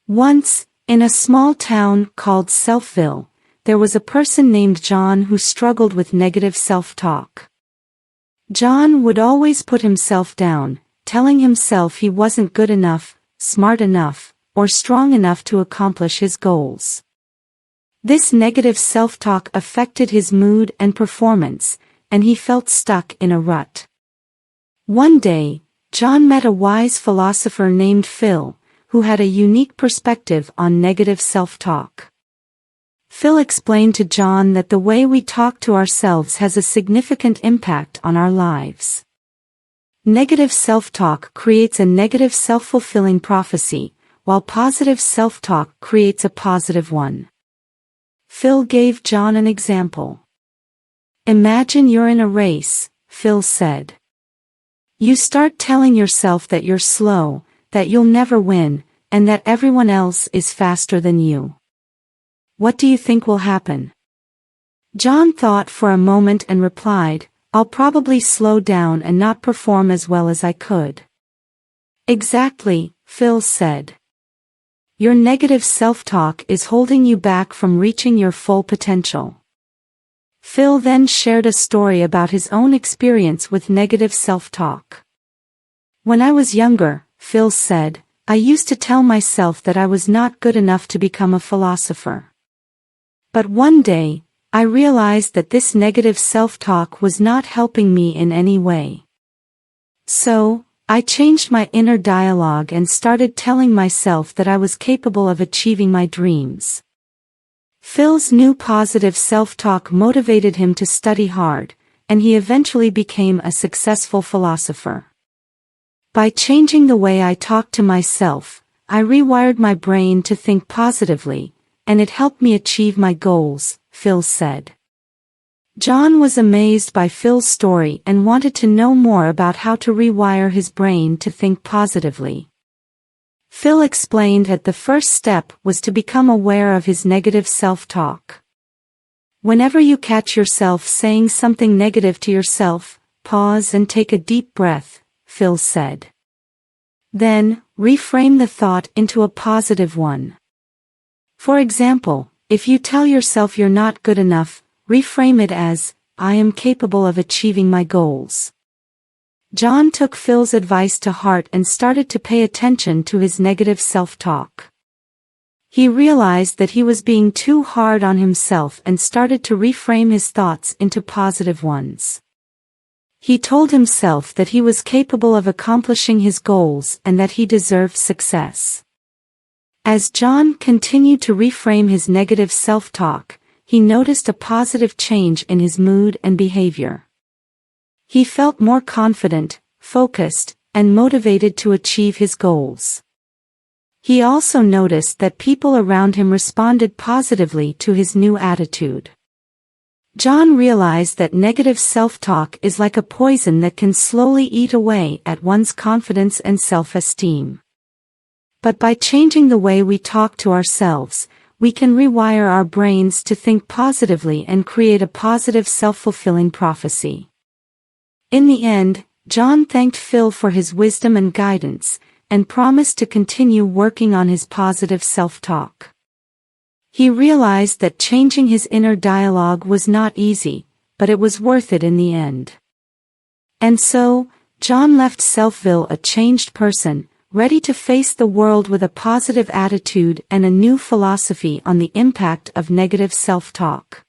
Once, in a small town called Selfville, there was a person named John who struggled with negative self-talk. John would always put himself down, telling himself he wasn't good enough, smart enough, or strong enough to accomplish his goals. This negative self-talk affected his mood and performance, and he felt stuck in a rut. One day, John met a wise philosopher named Phil, who had a unique perspective on negative self-talk. Phil explained to John that the way we talk to ourselves has a significant impact on our lives. Negative self-talk creates a negative self-fulfilling prophecy, while positive self-talk creates a positive one. Phil gave John an example. Imagine you're in a race, Phil said. You start telling yourself that you're slow, that you'll never win, and that everyone else is faster than you. What do you think will happen? John thought for a moment and replied, I'll probably slow down and not perform as well as I could. Exactly, Phil said. Your negative self-talk is holding you back from reaching your full potential. Phil then shared a story about his own experience with negative self-talk. When I was younger, Phil said, I used to tell myself that I was not good enough to become a philosopher. But one day, I realized that this negative self-talk was not helping me in any way. So, I changed my inner dialogue and started telling myself that I was capable of achieving my dreams. Phil's new positive self-talk motivated him to study hard, and he eventually became a successful philosopher. By changing the way I talked to myself, I rewired my brain to think positively, and it helped me achieve my goals, Phil said. John was amazed by Phil's story and wanted to know more about how to rewire his brain to think positively. Phil explained that the first step was to become aware of his negative self-talk. Whenever you catch yourself saying something negative to yourself, pause and take a deep breath, Phil said. Then, reframe the thought into a positive one. For example, if you tell yourself you're not good enough, reframe it as, I am capable of achieving my goals. John took Phil's advice to heart and started to pay attention to his negative self-talk. He realized that he was being too hard on himself and started to reframe his thoughts into positive ones. He told himself that he was capable of accomplishing his goals and that he deserved success. As John continued to reframe his negative self-talk, he noticed a positive change in his mood and behavior. He felt more confident, focused, and motivated to achieve his goals. He also noticed that people around him responded positively to his new attitude. John realized that negative self-talk is like a poison that can slowly eat away at one's confidence and self-esteem. But by changing the way we talk to ourselves, we can rewire our brains to think positively and create a positive self-fulfilling prophecy. In the end, John thanked Phil for his wisdom and guidance, and promised to continue working on his positive self-talk. He realized that changing his inner dialogue was not easy, but it was worth it in the end. And so, John left Selfville a changed person, ready to face the world with a positive attitude and a new philosophy on the impact of negative self-talk.